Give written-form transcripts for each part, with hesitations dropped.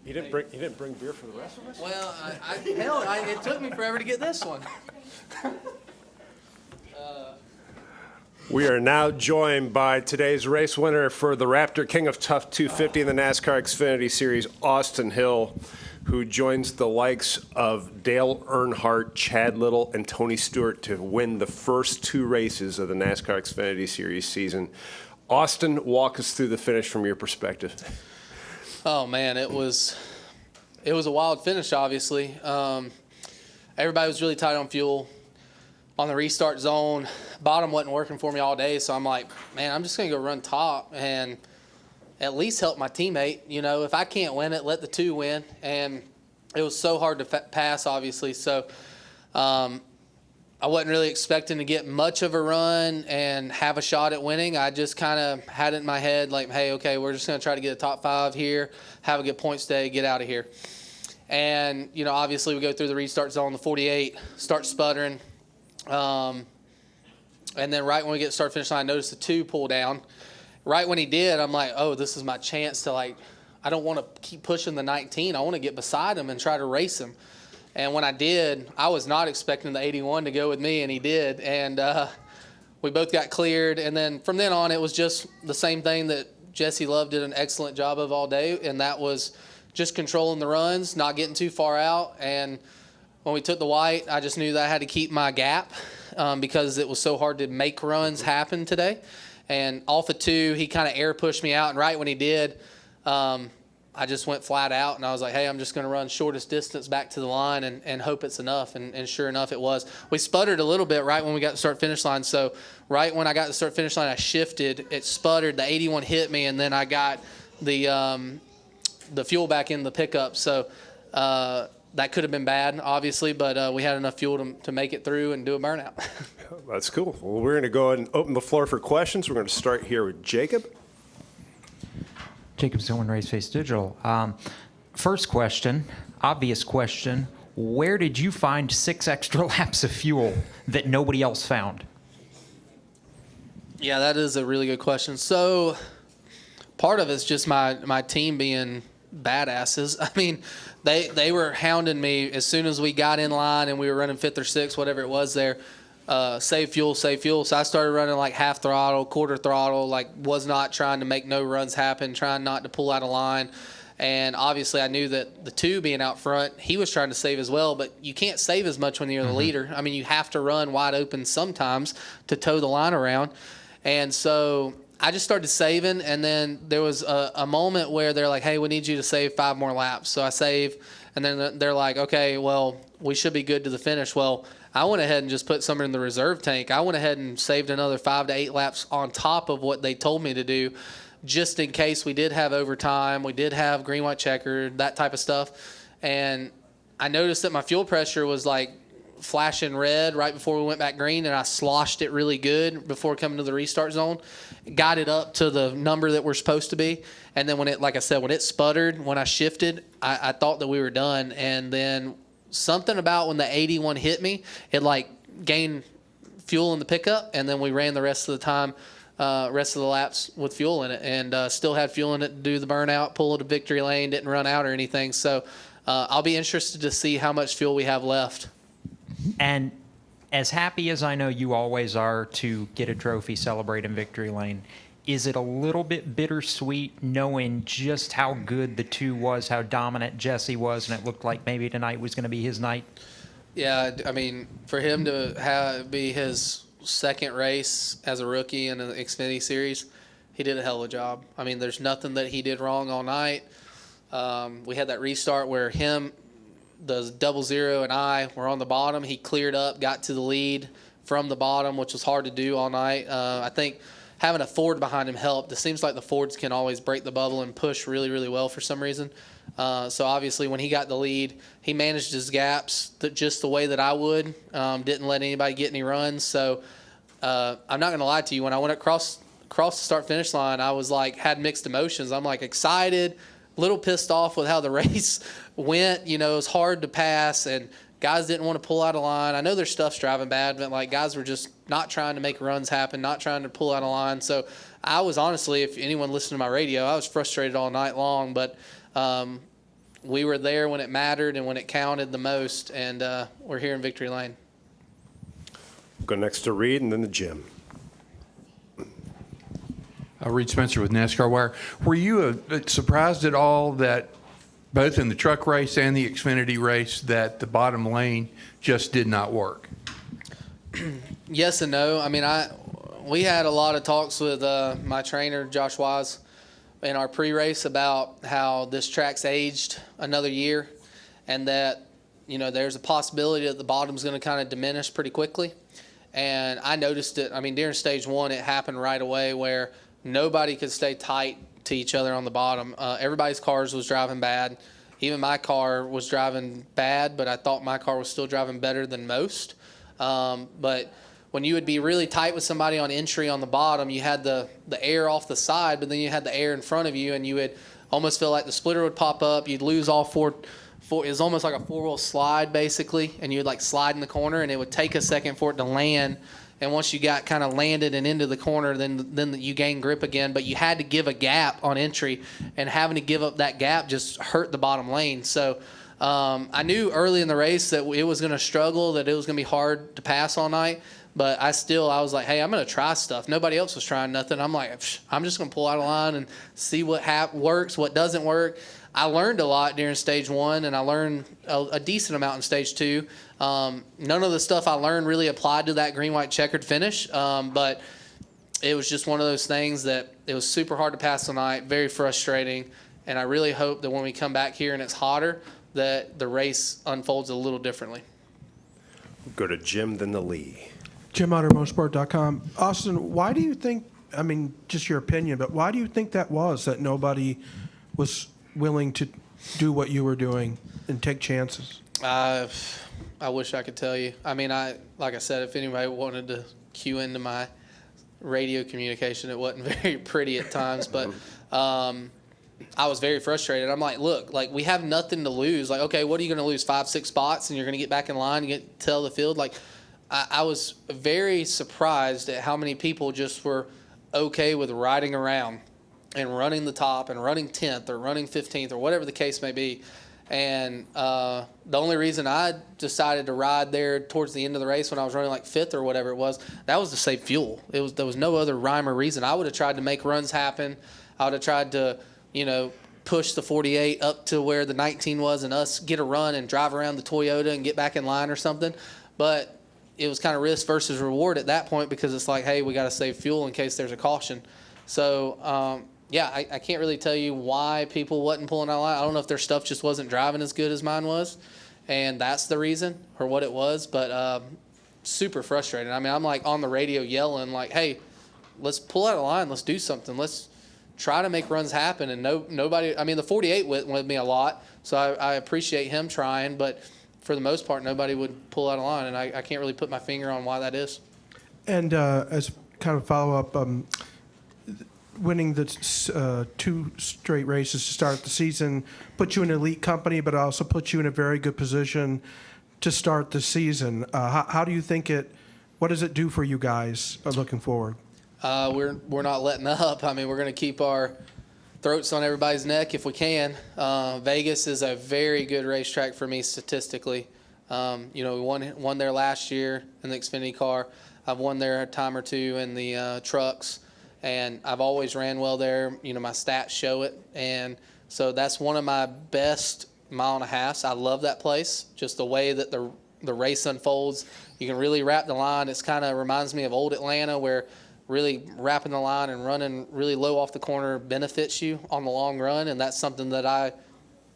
He didn't bring beer for the rest of us? Well, it took me forever to get this one. We are now joined by today's race winner for the Raptor King of Tough 250 in the NASCAR Xfinity Series, Austin Hill, who joins the likes of Dale Earnhardt, Chad Little, and Tony Stewart to win the first two races of the NASCAR Xfinity Series season. Austin, walk us through the finish from your perspective. Oh man, it was a wild finish. Obviously, everybody was really tight on fuel. On the restart zone, bottom wasn't working for me all day, so I'm like, man, I'm just gonna go run top and at least help my teammate. You know, if I can't win it, let the two win. And it was so hard to pass, obviously. So I wasn't really expecting to get much of a run and have a shot at winning. I just kind of had it in my head like, hey, okay, we're just going to try to get a top 5 here, have a good points day, get out of here. And, you know, obviously we go through the restart zone, the 48, start sputtering. And then right when we get to start finish line, I noticed the 2 pull down. Right when he did, I'm like, oh, this is my chance to, like, I don't want to keep pushing the 19. I want to get beside him and try to race him. And when I did, I was not expecting the 81 to go with me, and he did. And we both got cleared. And then from then on, it was just the same thing that Jesse Love did an excellent job of all day, and that was just controlling the runs, not getting too far out. And when we took the white, I just knew that I had to keep my gap because it was so hard to make runs happen today. And off of 2, he kind of air pushed me out. And right when he did, I just went flat out. And I was like, hey, I'm just going to run shortest distance back to the line and hope it's enough. And sure enough, it was. We sputtered a little bit right when we got to start-finish line. So right when I got to start-finish line, I shifted. It sputtered. The 81 hit me, and then I got the fuel back in the pickup. So that could have been bad, obviously, but we had enough fuel to make it through and do a burnout. That's cool. Well, we're going to go ahead and open the floor for questions. We're going to start here with Jacob. Jacob Zillman, Raceface Digital. First question, obvious question. Where did you find 6 extra laps of fuel that nobody else found? Yeah, that is a really good question. So part of it's just my team being badasses. I mean, they were hounding me as soon as we got in line and we were running 5th or 6th, whatever it was there. Save fuel, save fuel. So I started running like half throttle, quarter throttle, like was not trying to make no runs happen, trying not to pull out of line. And obviously I knew that the 2 being out front, he was trying to save as well, but you can't save as much when you're the leader. I mean, you have to run wide open sometimes to tow the line around. And so I just started saving, and then there was a moment where they're like, hey, we need you to save 5 more laps. So I save, and then they're like, okay, well, we should be good to the finish. Well, I went ahead and just put some in the reserve tank. I went ahead and saved another 5 to 8 laps on top of what they told me to do, just in case we did have overtime, we did have green, white, checkered, that type of stuff. And I noticed that my fuel pressure was like flashing red right before we went back green, and I sloshed it really good before coming to the restart zone. Got it up to the number that we're supposed to be. And then when it, like I said, when it sputtered, when I shifted, I thought that we were done. And then something about when the 81 hit me, it like gained fuel in the pickup, and then we ran the rest of the time, rest of the laps with fuel in it, and still had fuel in it to do the burnout, pull it to victory lane, didn't run out or anything. So I'll be interested to see how much fuel we have left. And as happy as I know you always are to get a trophy, celebrate in victory lane, is it a little bit bittersweet knowing just how good the 2 was, how dominant Jesse was, and it looked like maybe tonight was going to be his night? Yeah, I mean, for him to be his second race as a rookie in the Xfinity Series, he did a hell of a job. I mean, there's nothing that he did wrong all night. We had that restart where him, the 00, and I were on the bottom. He cleared up, got to the lead from the bottom, which was hard to do all night. I think having a Ford behind him helped. It seems like the Fords can always break the bubble and push really, really well for some reason. So obviously when he got the lead, he managed his gaps just the way that I would. Didn't let anybody get any runs. So I'm not going to lie to you. When I went across the start-finish line, I was like, had mixed emotions. I'm like excited, a little pissed off with how the race went. You know, it was hard to pass, and guys didn't want to pull out of line. I know their stuff's driving bad, but like guys were just not trying to make runs happen, not trying to pull out of line. So I was honestly, if anyone listened to my radio, I was frustrated all night long. But we were there when it mattered and when it counted the most, and we're here in victory lane. Go next to Reed and then to Jim. Reed Spencer with NASCAR Wire. Were you surprised at all that both in the truck race and the Xfinity race that the bottom lane just did not work? Yes and no. I mean, we had a lot of talks with my trainer, Josh Wise, in our pre-race about how this track's aged another year and that, there's a possibility that the bottom's going to kind of diminish pretty quickly. And I noticed it. I mean, during stage one, it happened right away where nobody could stay tight to each other on the bottom. Everybody's cars was driving bad. Even my car was driving bad, but I thought my car was still driving better than most. But when you would be really tight with somebody on entry on the bottom, you had the air off the side, but then you had the air in front of you, and you would almost feel like the splitter would pop up. You'd lose all four. It was almost like a four-wheel slide, basically, and you would like slide in the corner, and it would take a second for it to land. And once you got kind of landed and into the corner, then you gain grip again. But you had to give a gap on entry, and having to give up that gap just hurt the bottom lane. So I knew early in the race that it was going to struggle, that it was going to be hard to pass all night. But I was like, hey, I'm going to try stuff. Nobody else was trying nothing. I'm like, I'm just going to pull out a line and see what works, what doesn't work. I learned a lot during stage one, and I learned a decent amount in stage two. None of the stuff I learned really applied to that green, white, checkered finish, but it was just one of those things that it was super hard to pass tonight, very frustrating, and I really hope that when we come back here and it's hotter, that the race unfolds a little differently. Go to Jim, then to Lee. JimOutterMotorsport.com. Austin, why do you think, I mean, just your opinion, but why do you think that was, that nobody was willing to do what you were doing and take chances? I wish I could tell you. I mean, like I said, if anybody wanted to cue into my radio communication, it wasn't very pretty at times, but I was very frustrated. I'm like, look, like we have nothing to lose. Like, okay, what are you going to lose, 5-6 spots, and you're going to get back in line and tell the field? Like, I was very surprised at how many people just were okay with riding around and running the top and running 10th or running 15th or whatever the case may be. And the only reason I decided to ride there towards the end of the race when I was running like 5th or whatever it was, that was to save fuel. There was no other rhyme or reason. I would have tried to make runs happen. I would have tried to, push the 48 up to where the 19 was and us get a run and drive around the Toyota and get back in line or something. But it was kind of risk versus reward at that point because it's like, hey, we got to save fuel in case there's a caution. So, I can't really tell you why people wasn't pulling out of line. I don't know if their stuff just wasn't driving as good as mine was, and that's the reason or what it was, but super frustrating. I mean, I'm like on the radio yelling like, hey, let's pull out of line. Let's do something. Let's try to make runs happen. And nobody, I mean, the 48 went with me a lot, so I appreciate him trying, but for the most part, nobody would pull out of line, and I can't really put my finger on why that is. And as kind of follow-up, winning the 2 straight races to start the season put you in elite company, but also put you in a very good position to start the season. How do you think what does it do for you guys looking forward? We're not letting up. I mean, we're going to keep our throats on everybody's neck if we can. Vegas is a very good racetrack for me statistically. We won there last year in the Xfinity car. I've won there a time or two in the trucks, and I've always ran well there. My stats show it, and so that's one of my best mile and a halves. I love that place, just the way that the race unfolds. You can really wrap the line. It's kind of reminds me of old Atlanta where really wrapping the line and running really low off the corner benefits you on the long run, and that's something that I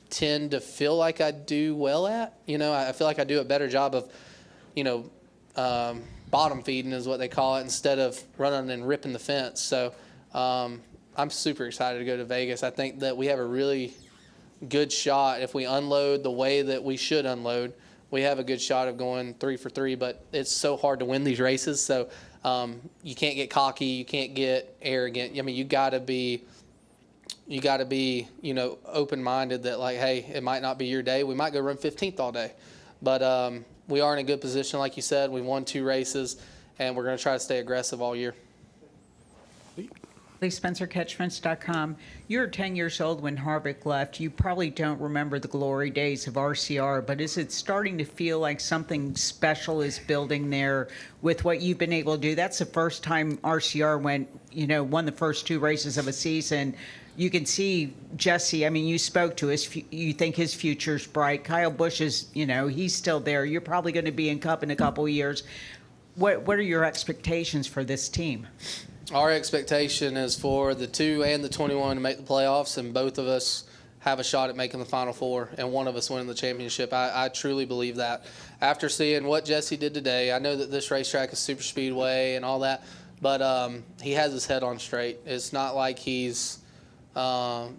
tend to feel like I do well at. I feel like I do a better job of, bottom feeding is what they call it, instead of running and ripping the fence. So I'm super excited to go to Vegas. I think that we have a really good shot if we unload the way that we should unload. We have a good shot of going 3 for 3, but it's so hard to win these races. So you can't get cocky, you can't get arrogant. I mean, you got to be, open-minded that like, hey, it might not be your day. We might go run 15th all day, but we are in a good position, like you said. We won 2 races, and we're going to try to stay aggressive all year. SpencerCatchments.com. You were 10 years old when Harvick left. You probably don't remember the glory days of RCR, but is it starting to feel like something special is building there with what you've been able to do? That's the first time RCR won the first 2 races of a season. You can see Jesse, I mean, you spoke to us. You think his future's bright. Kyle Busch is, he's still there. You're probably going to be in Cup in a couple of years. What are your expectations for this team? Our expectation is for the 2 and the 21 to make the playoffs, and both of us have a shot at making the Final Four, and one of us winning the championship. I truly believe that. After seeing what Jesse did today, I know that this racetrack is super speedway and all that, but he has his head on straight. It's not like he's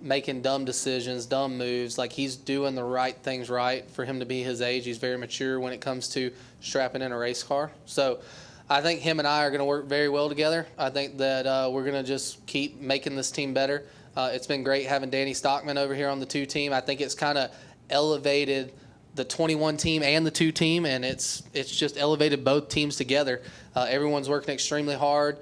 making dumb decisions, dumb moves. Like, he's doing the right things right for him to be his age. He's very mature when it comes to strapping in a race car. So I think him and I are going to work very well together. I think that we're going to just keep making this team better. It's been great having Danny Stockman over here on the 2 team. I think it's kind of elevated the 21 team and the 2 team, and it's just elevated both teams together. Everyone's working extremely hard.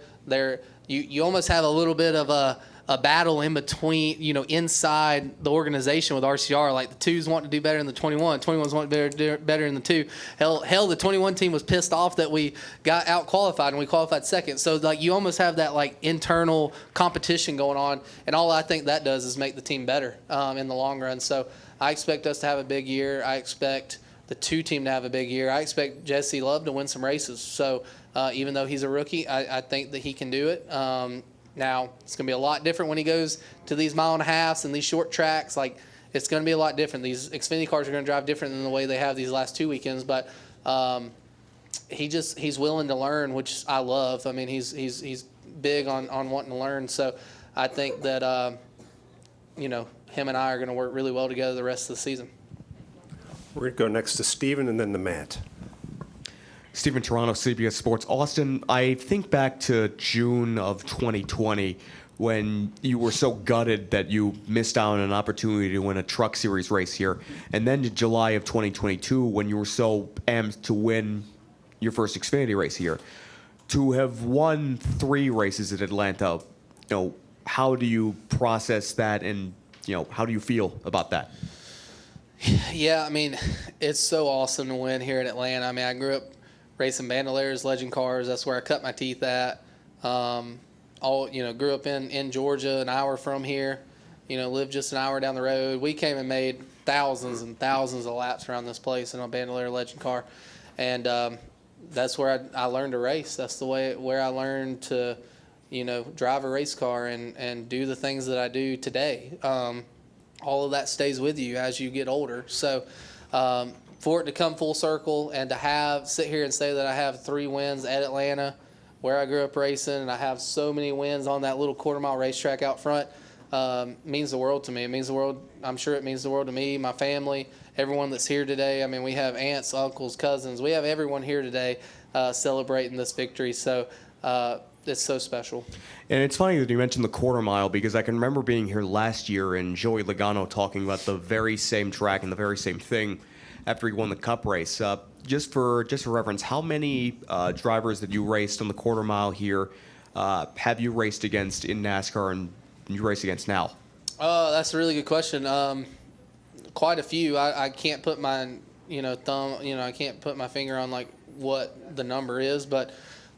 You almost have a little bit of a battle in between, inside the organization with RCR. Like, the 2s want to do better than the 21. 21s want to do better than the 2. Hell, the 21 team was pissed off that we got out qualified and we qualified second. So, like, you almost have that, like, internal competition going on. And all I think that does is make the team better in the long run. So I expect us to have a big year. I expect the 2 team to have a big year. I expect Jesse Love to win some races. So even though he's a rookie, I think that he can do it. Now, it's going to be a lot different when he goes to these 1.5 miles and these short tracks. Like, it's going to be a lot different. These Xfinity cars are going to drive different than the way they have these last 2 weekends. But he's willing to learn, which I love. I mean, he's big on wanting to learn. So I think that him and I are going to work really well together the rest of the season. We're going to go next to Steven and then to Matt. Stephen Toronto, CBS Sports. Austin, I think back to June of 2020 when you were so gutted that you missed out on an opportunity to win a Truck Series race here. And then to July of 2022 when you were so amped to win your first Xfinity race here. To have won 3 races at Atlanta, how do you process that, and how do you feel about that? Yeah, I mean, it's so awesome to win here in Atlanta. I mean, I grew up racing Bandoliers, legend cars. That's where I cut my teeth at. Grew up in Georgia, an hour from here. Lived just an hour down the road. We came and made thousands and thousands of laps around this place in a Bandolier legend car, and that's where I learned to race. That's the way where I learned to, drive a race car and do the things that I do today. All of that stays with you as you get older. So for it to come full circle and to sit here and say that I have 3 wins at Atlanta, where I grew up racing, and I have so many wins on that little quarter-mile racetrack out front, means the world to me. It means the world. I'm sure it means the world to me, my family, everyone that's here today. I mean, we have aunts, uncles, cousins. We have everyone here today celebrating this victory. So it's so special. And it's funny that you mentioned the quarter mile, because I can remember being here last year and Joey Logano talking about the very same track and the very same thing after he won the Cup race. Just for reference, how many drivers that you raced on the quarter mile here have you raced against in NASCAR and you race against now? That's a really good question. Quite a few. I can't put my I can't put my finger on like what the number is, but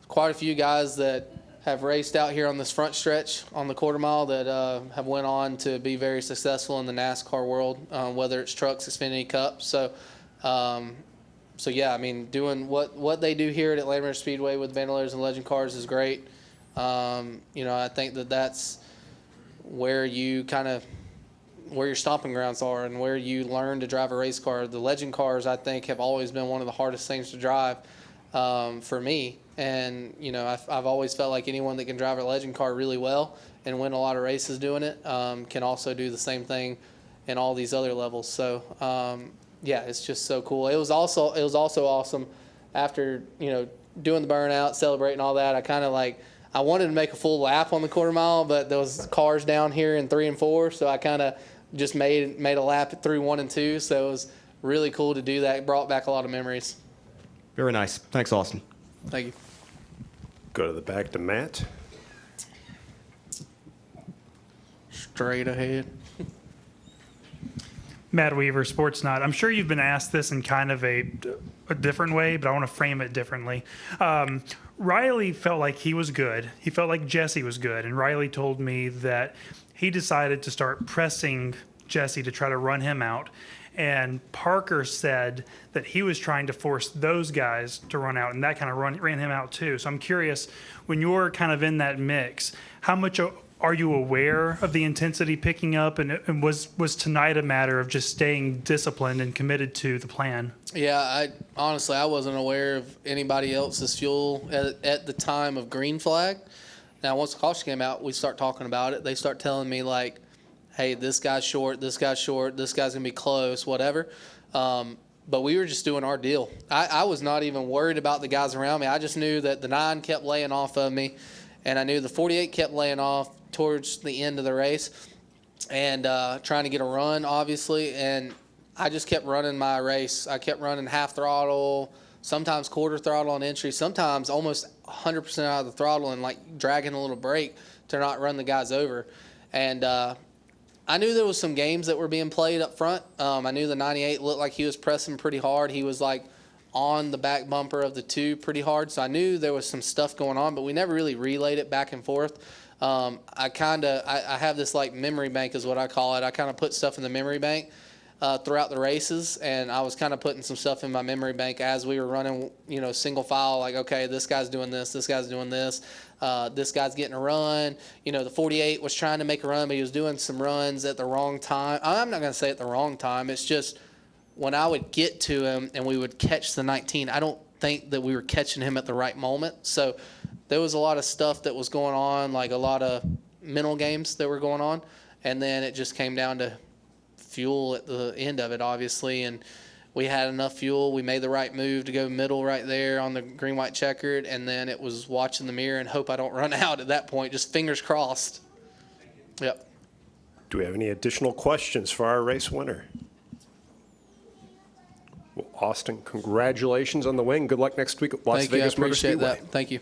quite a few guys that have raced out here on this front stretch on the quarter mile that have went on to be very successful in the NASCAR world, whether it's trucks, Xfinity Cup. So yeah, I mean, doing what they do here at Atlanta Motor Speedway with Bandoliers and Legend cars is great. I think that's where you where your stomping grounds are and where you learn to drive a race car. The Legend cars, I think, have always been one of the hardest things to drive for me. And, I've always felt like anyone that can drive a Legend car really well and win a lot of races doing it can also do the same thing in all these other levels. So, yeah, it's just so cool. It was also awesome after, doing the burnout, celebrating all that. I wanted to make a full lap on the quarter mile, but there was cars down here in 3 and 4, so I kind of just made a lap through 1 and 2. So it was really cool to do that. It brought back a lot of memories. Very nice. Thanks, Austin. Thank you. Go to the back to Matt. straight ahead. Matt Weaver, Sportsnot. I'm sure you've been asked this in kind of a different way, but I want to frame it differently. Riley felt like he was good. He felt like Jesse was good. And Riley told me that he decided to start pressing Jesse to try to run him out. And Parker said that he was trying to force those guys to run out, and that kind of ran him out too. So I'm curious, when you're kind of in that mix, how much are you aware of the intensity picking up, and was tonight a matter of just staying disciplined and committed to the plan? Yeah, honestly I wasn't aware of anybody else's fuel at the time of green flag. Now once the caution came out, we start talking about it. They start telling me like, hey, this guy's short, this guy's gonna be close, whatever. But we were just doing our deal. I was not even worried about the guys around me. I just knew that the 9 kept laying off of me, and I knew the 48 kept laying off towards the end of the race, and trying to get a run, obviously. And I just kept running my race. I kept running half throttle, sometimes quarter throttle on entry, sometimes almost 100% out of the throttle and like dragging a little brake to not run the guys over. And I knew there was some games that were being played up front. I knew the 98 looked like he was pressing pretty hard. He was like on the back bumper of the 2 pretty hard. So I knew there was some stuff going on, but we never really relayed it back and forth. I have this like memory bank is what I call it. I kind of put stuff in the memory bank throughout the races, and I was kind of putting some stuff in my memory bank as we were running, single file, like, okay, this guy's doing this guy's doing this. This guy's getting a run. The 48 was trying to make a run, but he was doing some runs at the wrong time. I'm not going to say at the wrong time. It's just when I would get to him and we would catch the 19, I don't think that we were catching him at the right moment. So there was a lot of stuff that was going on, like a lot of mental games that were going on. And then it just came down to fuel at the end of it, obviously. And we had enough fuel. We made the right move to go middle right there on the green, white checkered. And then it was watching the mirror and hope I don't run out at that point. Just fingers crossed. Yep. Do we have any additional questions for our race winner? Well, Austin, congratulations on the win. Good luck next week at Las Thank you. I Vegas Motor appreciate Speedway. that. Thank you.